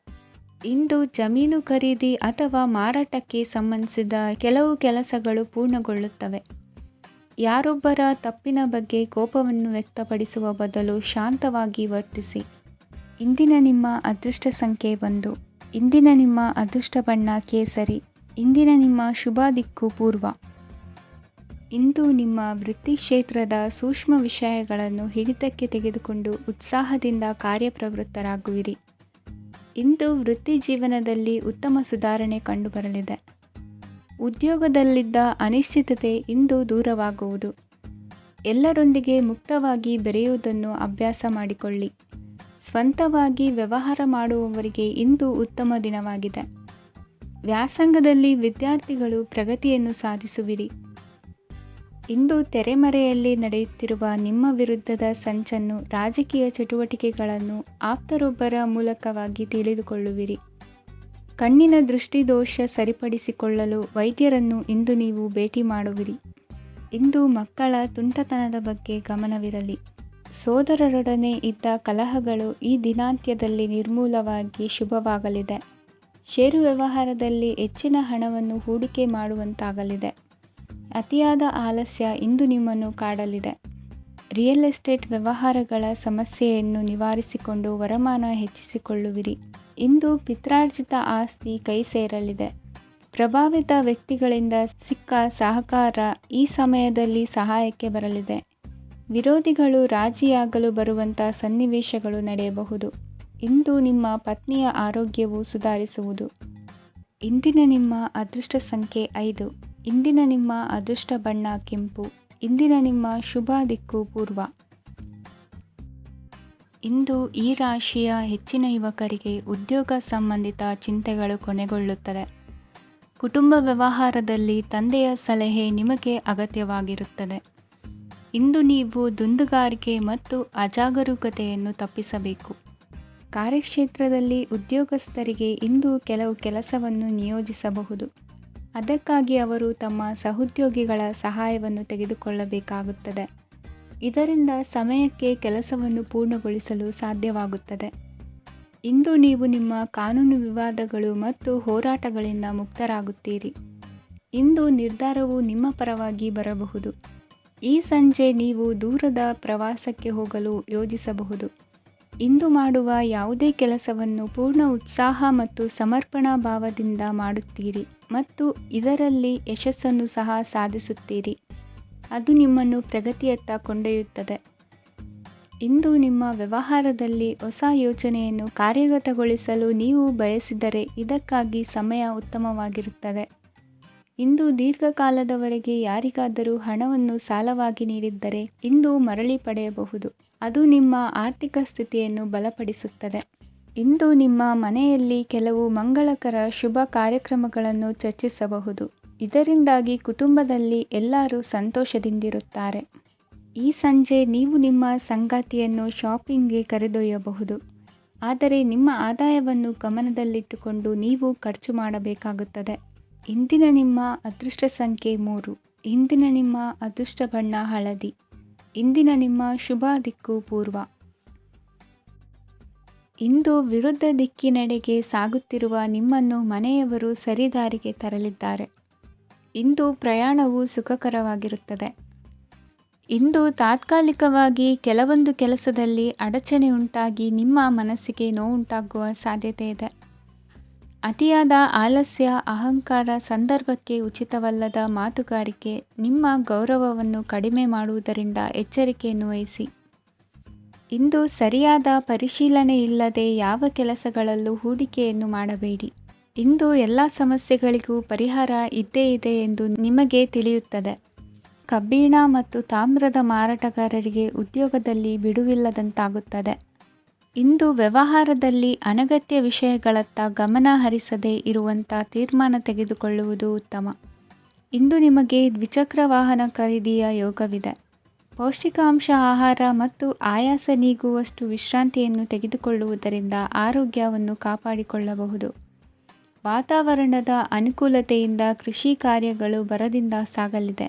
ಇಂದು ಜಮೀನು ಖರೀದಿ ಅಥವಾ ಮಾರಾಟಕ್ಕೆ ಸಂಬಂಧಿಸಿದ ಕೆಲವು ಕೆಲಸಗಳು ಪೂರ್ಣಗೊಳ್ಳುತ್ತವೆ. ಯಾರೊಬ್ಬರ ತಪ್ಪಿನ ಬಗ್ಗೆ ಕೋಪವನ್ನು ವ್ಯಕ್ತಪಡಿಸುವ ಬದಲು ಶಾಂತವಾಗಿ ವರ್ತಿಸಿ. ಇಂದಿನ ನಿಮ್ಮ ಅದೃಷ್ಟ ಸಂಖ್ಯೆ 1. ಇಂದಿನ ನಿಮ್ಮ ಅದೃಷ್ಟ ಬಣ್ಣ ಕೇಸರಿ. ಇಂದಿನ ನಿಮ್ಮ ಶುಭ ದಿಕ್ಕು ಪೂರ್ವ. ಇಂದು ನಿಮ್ಮ ವೃತ್ತಿ ಕ್ಷೇತ್ರದ ಸೂಕ್ಷ್ಮ ವಿಷಯಗಳನ್ನು ಹಿಡಿತಕ್ಕೆ ತೆಗೆದುಕೊಂಡು ಉತ್ಸಾಹದಿಂದ ಕಾರ್ಯಪ್ರವೃತ್ತರಾಗುವಿರಿ. ಇಂದು ವೃತ್ತಿ ಜೀವನದಲ್ಲಿ ಉತ್ತಮ ಸುಧಾರಣೆ ಕಂಡುಬರಲಿದೆ. ಉದ್ಯೋಗದಲ್ಲಿದ್ದ ಅನಿಶ್ಚಿತತೆ ಇಂದು ದೂರವಾಗುವುದು. ಎಲ್ಲರೊಂದಿಗೆ ಮುಕ್ತವಾಗಿ ಬೆರೆಯುವುದನ್ನು ಅಭ್ಯಾಸ ಮಾಡಿಕೊಳ್ಳಿ. ಸ್ವಂತವಾಗಿ ವ್ಯವಹಾರ ಮಾಡುವವರಿಗೆ ಇಂದು ಉತ್ತಮ ದಿನವಾಗಿದೆ. ವ್ಯಾಸಂಗದಲ್ಲಿ ವಿದ್ಯಾರ್ಥಿಗಳು ಪ್ರಗತಿಯನ್ನು ಸಾಧಿಸುವಿರಿ. ಇಂದು ತೆರೆಮರೆಯಲ್ಲಿ ನಡೆಯುತ್ತಿರುವ ನಿಮ್ಮ ವಿರುದ್ಧದ ಸಂಚನ್ನು, ರಾಜಕೀಯ ಚಟುವಟಿಕೆಗಳನ್ನು ಆಪ್ತರೊಬ್ಬರ ಮೂಲಕವಾಗಿ ತಿಳಿದುಕೊಳ್ಳುವಿರಿ. ಕಣ್ಣಿನ ದೃಷ್ಟಿದೋಷ ಸರಿಪಡಿಸಿಕೊಳ್ಳಲು ವೈದ್ಯರನ್ನು ಇಂದು ನೀವು ಭೇಟಿ ಮಾಡುವಿರಿ. ಇಂದು ಮಕ್ಕಳ ತುಂಟತನದ ಬಗ್ಗೆ ಗಮನವಿರಲಿ. ಸೋದರರೊಡನೆ ಇದ್ದ ಕಲಹಗಳು ಈ ದಿನಾಂತ್ಯದಲ್ಲಿ ನಿರ್ಮೂಲವಾಗಿ ಶುಭವಾಗಲಿದೆ. ಷೇರು ವ್ಯವಹಾರದಲ್ಲಿ ಹೆಚ್ಚಿನ ಹಣವನ್ನು ಹೂಡಿಕೆ ಮಾಡುವಂತಾಗಲಿದೆ. ಅತಿಯಾದ ಆಲಸ್ಯ ಇಂದು ನಿಮ್ಮನ್ನು ಕಾಡಲಿದೆ. ರಿಯಲ್ ಎಸ್ಟೇಟ್ ವ್ಯವಹಾರಗಳ ಸಮಸ್ಯೆಯನ್ನು ನಿವಾರಿಸಿಕೊಂಡು ವರಮಾನ ಹೆಚ್ಚಿಸಿಕೊಳ್ಳುವಿರಿ. ಇಂದು ಪಿತ್ರಾರ್ಜಿತ ಆಸ್ತಿ ಕೈ ಸೇರಲಿದೆ. ಪ್ರಭಾವಿತ ವ್ಯಕ್ತಿಗಳಿಂದ ಸಿಕ್ಕ ಸಹಕಾರ ಈ ಸಮಯದಲ್ಲಿ ಸಹಾಯಕ್ಕೆ ಬರಲಿದೆ. ವಿರೋಧಿಗಳು ರಾಜಿಯಾಗಲು ಬರುವಂಥ ಸನ್ನಿವೇಶಗಳು ನಡೆಯಬಹುದು. ಇಂದು ನಿಮ್ಮ ಪತ್ನಿಯ ಆರೋಗ್ಯವು ಸುಧಾರಿಸುವುದು. ಇಂದಿನ ನಿಮ್ಮ ಅದೃಷ್ಟ ಸಂಖ್ಯೆ 5. ಇಂದಿನ ನಿಮ್ಮ ಅದೃಷ್ಟ ಬಣ್ಣ ಕೆಂಪು. ಇಂದಿನ ನಿಮ್ಮ ಶುಭ ದಿಕ್ಕು ಪೂರ್ವ. ಇಂದು ಈ ರಾಶಿಯ ಹೆಚ್ಚಿನ ಯುವಕರಿಗೆ ಉದ್ಯೋಗ ಸಂಬಂಧಿತ ಚಿಂತೆಗಳು ಕೊನೆಗೊಳ್ಳುತ್ತದೆ. ಕುಟುಂಬ ವ್ಯವಹಾರದಲ್ಲಿ ತಂದೆಯ ಸಲಹೆ ನಿಮಗೆ ಅಗತ್ಯವಾಗಿರುತ್ತದೆ. ಇಂದು ನೀವು ದುಂದುಗಾರಿಕೆ ಮತ್ತು ಅಜಾಗರೂಕತೆಯನ್ನು ತಪ್ಪಿಸಬೇಕು. ಕಾರ್ಯಕ್ಷೇತ್ರದಲ್ಲಿ ಉದ್ಯೋಗಸ್ಥರಿಗೆ ಇಂದು ಕೆಲವು ಕೆಲಸವನ್ನು ನಿಯೋಜಿಸಬಹುದು. ಅದಕ್ಕಾಗಿ ಅವರು ತಮ್ಮ ಸಹೋದ್ಯೋಗಿಗಳ ಸಹಾಯವನ್ನು ತೆಗೆದುಕೊಳ್ಳಬೇಕಾಗುತ್ತದೆ. ಇದರಿಂದ ಸಮಯಕ್ಕೆ ಕೆಲಸವನ್ನು ಪೂರ್ಣಗೊಳಿಸಲು ಸಾಧ್ಯವಾಗುತ್ತದೆ. ಇಂದು ನೀವು ನಿಮ್ಮ ಕಾನೂನು ವಿವಾದಗಳು ಮತ್ತು ಹೋರಾಟಗಳಿಂದ ಮುಕ್ತರಾಗುತ್ತೀರಿ. ಇಂದು ನಿರ್ಧಾರವು ನಿಮ್ಮ ಪರವಾಗಿ ಬರಬಹುದು. ಈ ಸಂಜೆ ನೀವು ದೂರದ ಪ್ರವಾಸಕ್ಕೆ ಹೋಗಲು ಯೋಜಿಸಬಹುದು. ಇಂದು ಮಾಡುವ ಯಾವುದೇ ಕೆಲಸವನ್ನು ಪೂರ್ಣ ಉತ್ಸಾಹ ಮತ್ತು ಸಮರ್ಪಣಾ ಭಾವದಿಂದ ಮಾಡುತ್ತೀರಿ ಮತ್ತು ಇದರಲ್ಲಿ ಯಶಸ್ಸನ್ನು ಸಹ ಸಾಧಿಸುತ್ತೀರಿ. ಅದು ನಿಮ್ಮನ್ನು ಪ್ರಗತಿಯತ್ತ ಕೊಂಡೊಯ್ಯುತ್ತದೆ. ಇಂದು ನಿಮ್ಮ ವ್ಯವಹಾರದಲ್ಲಿ ಹೊಸ ಯೋಜನೆಯನ್ನು ಕಾರ್ಯಗತಗೊಳಿಸಲು ನೀವು ಬಯಸಿದರೆ ಇದಕ್ಕಾಗಿ ಸಮಯ ಉತ್ತಮವಾಗಿರುತ್ತದೆ. ಇಂದು ದೀರ್ಘಕಾಲದವರೆಗೆ ಯಾರಿಗಾದರೂ ಹಣವನ್ನು ಸಾಲವಾಗಿ ನೀಡಿದ್ದರೆ ಇಂದು ಮರಳಿ ಪಡೆಯಬಹುದು. ಅದು ನಿಮ್ಮ ಆರ್ಥಿಕ ಸ್ಥಿತಿಯನ್ನು ಬಲಪಡಿಸುತ್ತದೆ. ಇಂದು ನಿಮ್ಮ ಮನೆಯಲ್ಲಿ ಕೆಲವು ಮಂಗಳಕರ ಶುಭ ಕಾರ್ಯಕ್ರಮಗಳನ್ನು ಚರ್ಚಿಸಬಹುದು. ಇದರಿಂದಾಗಿ ಕುಟುಂಬದಲ್ಲಿ ಎಲ್ಲರೂ ಸಂತೋಷದಿಂದಿರುತ್ತಾರೆ. ಈ ಸಂಜೆ ನೀವು ನಿಮ್ಮ ಸಂಗಾತಿಯನ್ನು ಶಾಪಿಂಗ್ಗೆ ಕರೆದೊಯ್ಯಬಹುದು. ಆದರೆ ನಿಮ್ಮ ಆದಾಯವನ್ನು ಗಮನದಲ್ಲಿಟ್ಟುಕೊಂಡು ನೀವು ಖರ್ಚು ಮಾಡಬೇಕಾಗುತ್ತದೆ. ಇಂದಿನ ನಿಮ್ಮ ಅದೃಷ್ಟ ಸಂಖ್ಯೆ 3. ಇಂದಿನ ನಿಮ್ಮ ಅದೃಷ್ಟ ಬಣ್ಣ ಹಳದಿ. ಇಂದಿನ ನಿಮ್ಮ ಶುಭ ದಿಕ್ಕು ಪೂರ್ವ. ಇಂದು ವಿರುದ್ಧ ದಿಕ್ಕಿನೆಡೆಗೆ ಸಾಗುತ್ತಿರುವ ನಿಮ್ಮನ್ನು ಮನೆಯವರು ಸರಿದಾರಿಗೆ ತರಲಿದ್ದಾರೆ. ಇಂದು ಪ್ರಯಾಣವು ಸುಖಕರವಾಗಿರುತ್ತದೆ. ಇಂದು ತಾತ್ಕಾಲಿಕವಾಗಿ ಕೆಲವೊಂದು ಕೆಲಸದಲ್ಲಿ ಅಡಚಣೆ ಉಂಟಾಗಿ ನಿಮ್ಮ ಮನಸ್ಸಿಗೆ ನೋವುಂಟಾಗುವ ಸಾಧ್ಯತೆ ಇದೆ. ಅತಿಯಾದ ಆಲಸ್ಯ, ಅಹಂಕಾರ, ಸಂದರ್ಭಕ್ಕೆ ಉಚಿತವಲ್ಲದ ಮಾತುಗಾರಿಕೆ ನಿಮ್ಮ ಗೌರವವನ್ನು ಕಡಿಮೆ ಮಾಡುವುದರಿಂದ ಎಚ್ಚರಿಕೆಯನ್ನು ವಹಿಸಿ. ಇಂದು ಸರಿಯಾದ ಪರಿಶೀಲನೆ ಇಲ್ಲದೆ ಯಾವ ಕೆಲಸಗಳಲ್ಲೂ ಹೂಡಿಕೆಯನ್ನು ಮಾಡಬೇಡಿ. ಇಂದು ಎಲ್ಲ ಸಮಸ್ಯೆಗಳಿಗೂ ಪರಿಹಾರ ಇದ್ದೇ ಇದೆ ಎಂದು ನಿಮಗೆ ತಿಳಿಯುತ್ತದೆ. ಕಬ್ಬಿಣ ಮತ್ತು ತಾಮ್ರದ ಮಾರಾಟಗಾರರಿಗೆ ಉದ್ಯೋಗದಲ್ಲಿ ಬಿಡುವಿಲ್ಲದಂತಾಗುತ್ತದೆ. ಇಂದು ವ್ಯವಹಾರದಲ್ಲಿ ಅನಗತ್ಯ ವಿಷಯಗಳತ್ತ ಗಮನ ಹರಿಸದೇ ಇರುವಂಥ ತೀರ್ಮಾನ ತೆಗೆದುಕೊಳ್ಳುವುದು ಉತ್ತಮ. ಇಂದು ನಿಮಗೆ ದ್ವಿಚಕ್ರ ವಾಹನ ಖರೀದಿಯ ಯೋಗವಿದೆ. ಪೌಷ್ಟಿಕಾಂಶ ಆಹಾರ ಮತ್ತು ಆಯಾಸ ನೀಗುವಷ್ಟು ವಿಶ್ರಾಂತಿಯನ್ನು ತೆಗೆದುಕೊಳ್ಳುವುದರಿಂದ ಆರೋಗ್ಯವನ್ನು ಕಾಪಾಡಿಕೊಳ್ಳಬಹುದು. ವಾತಾವರಣದ ಅನುಕೂಲತೆಯಿಂದ ಕೃಷಿ ಕಾರ್ಯಗಳು ಭರದಿಂದ ಸಾಗಲಿದೆ.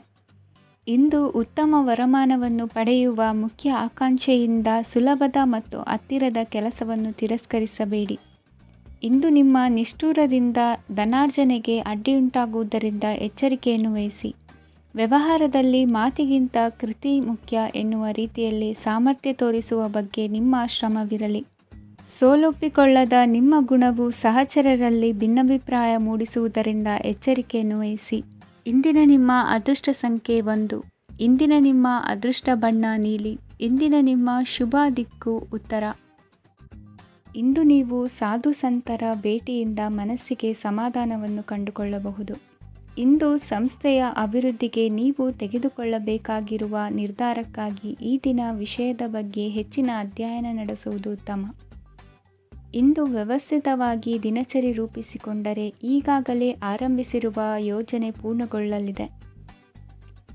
ಇಂದು ಉತ್ತಮ ವರಮಾನವನ್ನು ಪಡೆಯುವ ಮುಖ್ಯ ಆಕಾಂಕ್ಷೆಯಿಂದ ಸುಲಭದ ಮತ್ತು ಹತ್ತಿರದ ಕೆಲಸವನ್ನು ತಿರಸ್ಕರಿಸಬೇಡಿ. ಇಂದು ನಿಮ್ಮ ನಿಷ್ಠುರದಿಂದ ಧನಾರ್ಜನೆಗೆ ಅಡ್ಡಿಯುಂಟಾಗುವುದರಿಂದ ಎಚ್ಚರಿಕೆಯನ್ನು ವಹಿಸಿ. ವ್ಯವಹಾರದಲ್ಲಿ ಮಾತಿಗಿಂತ ಕೃತಿ ಮುಖ್ಯ ಎನ್ನುವ ರೀತಿಯಲ್ಲಿ ಸಾಮರ್ಥ್ಯ ತೋರಿಸುವ ಬಗ್ಗೆ ನಿಮ್ಮ ಶ್ರಮವಿರಲಿ. ಸೋಲೊಪ್ಪಿಕೊಳ್ಳದ ನಿಮ್ಮ ಗುಣವು ಸಹಚರರಲ್ಲಿ ಭಿನ್ನಾಭಿಪ್ರಾಯ ಮೂಡಿಸುವುದರಿಂದ ಎಚ್ಚರಿಕೆಯನ್ನು ವಹಿಸಿ. ಇಂದಿನ ನಿಮ್ಮ ಅದೃಷ್ಟ ಸಂಖ್ಯೆ 1. ಇಂದಿನ ನಿಮ್ಮ ಅದೃಷ್ಟ ಬಣ್ಣ ನೀಲಿ. ಇಂದಿನ ನಿಮ್ಮ ಶುಭ ದಿಕ್ಕು ಉತ್ತರ. ಇಂದು ನೀವು ಸಾಧು ಸಂತರ ಭೇಟಿಯಿಂದ ಮನಸ್ಸಿಗೆ ಸಮಾಧಾನವನ್ನು ಕಂಡುಕೊಳ್ಳಬಹುದು. ಇಂದು ಸಂಸ್ಥೆಯ ಅಭಿವೃದ್ಧಿಗೆ ನೀವು ತೆಗೆದುಕೊಳ್ಳಬೇಕಾಗಿರುವ ನಿರ್ಧಾರಕ್ಕಾಗಿ ಈ ದಿನ ವಿಷಯದ ಬಗ್ಗೆ ಹೆಚ್ಚಿನ ಅಧ್ಯಯನ ನಡೆಸುವುದು ಉತ್ತಮ. ಇಂದು ವ್ಯವಸ್ಥಿತವಾಗಿ ದಿನಚರಿ ರೂಪಿಸಿಕೊಂಡರೆ ಈಗಾಗಲೇ ಆರಂಭಿಸಿರುವ ಯೋಜನೆ ಪೂರ್ಣಗೊಳ್ಳಲಿದೆ.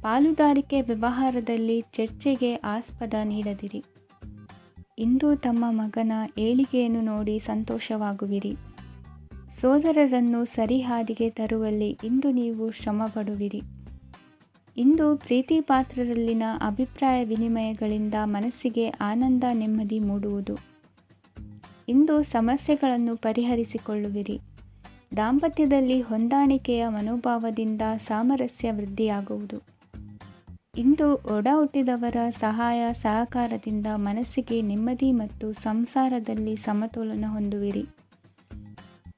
ಪಾಲುದಾರಿಕೆ ವ್ಯವಹಾರದಲ್ಲಿ ಚರ್ಚೆಗೆ ಆಸ್ಪದ ನೀಡದಿರಿ. ಇಂದು ತಮ್ಮ ಮಗನ ಏಳಿಗೆಯನ್ನು ನೋಡಿ ಸಂತೋಷವಾಗುವಿರಿ. ಸೋದರರನ್ನು ಸರಿಹಾದಿಗೆ ತರುವಲ್ಲಿ ಇಂದು ನೀವು ಶ್ರಮಪಡುವಿರಿ. ಇಂದು ಪ್ರೀತಿ ಪಾತ್ರರಲ್ಲಿನ ಅಭಿಪ್ರಾಯ ವಿನಿಮಯಗಳಿಂದ ಮನಸ್ಸಿಗೆ ಆನಂದ, ನೆಮ್ಮದಿ ಮೂಡುವುದು. ಇಂದು ಸಮಸ್ಯೆಗಳನ್ನು ಪರಿಹರಿಸಿಕೊಳ್ಳುವಿರಿ. ದಾಂಪತ್ಯದಲ್ಲಿ ಹೊಂದಾಣಿಕೆಯ ಮನೋಭಾವದಿಂದ ಸಾಮರಸ್ಯ ವೃದ್ಧಿಯಾಗುವುದು. ಇಂದು ಒಡ ಹುಟ್ಟಿದವರ ಸಹಾಯ ಸಹಕಾರದಿಂದ ಮನಸ್ಸಿಗೆ ನೆಮ್ಮದಿ ಮತ್ತು ಸಂಸಾರದಲ್ಲಿ ಸಮತೋಲನ ಹೊಂದುವಿರಿ.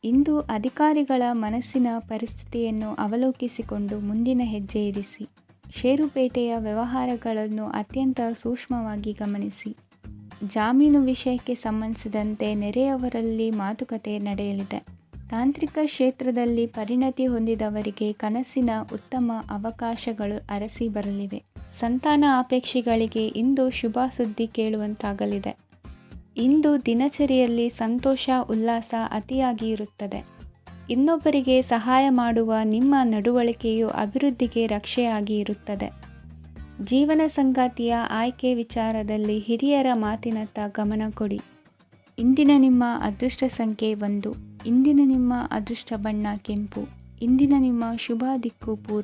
ಇಂದು ಅಧಿಕಾರಿಗಳ ಮನಸ್ಸಿನ ಪರಿಸ್ಥಿತಿಯನ್ನು ಅವಲೋಕಿಸಿಕೊಂಡು ಮುಂದಿನ ಹೆಜ್ಜೆ ಇರಿಸಿ. ಷೇರುಪೇಟೆಯ ವ್ಯವಹಾರಗಳನ್ನು ಅತ್ಯಂತ ಸೂಕ್ಷ್ಮವಾಗಿ ಗಮನಿಸಿ. ಜಾಮೀನು ವಿಷಯಕ್ಕೆ ಸಂಬಂಧಿಸಿದಂತೆ ನೆರೆಯವರಲ್ಲಿ ಮಾತುಕತೆ ನಡೆಯಲಿದೆ. ತಾಂತ್ರಿಕ ಕ್ಷೇತ್ರದಲ್ಲಿ ಪರಿಣತಿ ಹೊಂದಿದವರಿಗೆ ಕನಸಿನ ಉತ್ತಮ ಅವಕಾಶಗಳು ಅರಸಿ ಬರಲಿವೆ. ಸಂತಾನ ಅಪೇಕ್ಷಿಗಳಿಗೆ ಇಂದು ಶುಭ ಸುದ್ದಿ ಕೇಳುವಂತಾಗಲಿದೆ. ಇಂದು ದಿನಚರಿಯಲ್ಲಿ ಸಂತೋಷ, ಉಲ್ಲಾಸ ಅತಿಯಾಗಿ ಇರುತ್ತದೆ. ಇನ್ನೊಬ್ಬರಿಗೆ ಸಹಾಯ ಮಾಡುವ ನಿಮ್ಮ ನಡವಳಿಕೆಯು ಅಭಿವೃದ್ಧಿಗೆ ರಕ್ಷೆಯಾಗಿ ಇರುತ್ತದೆ. ಜೀವನ ಸಂಗಾತಿಯ ಆಯ್ಕೆ ವಿಚಾರದಲ್ಲಿ ಹಿರಿಯರ ಮಾತಿನತ್ತ ಗಮನ ಕೊಡಿ. ಇಂದಿನ ನಿಮ್ಮ ಅದೃಷ್ಟ ಸಂಖ್ಯೆ 1. ಇಂದಿನ ನಿಮ್ಮ ಅದೃಷ್ಟ ಬಣ್ಣ ಕೆಂಪು. ಇಂದಿನ ನಿಮ್ಮ ಶುಭ ದಿಕ್ಕು ಪೂರ್ವ.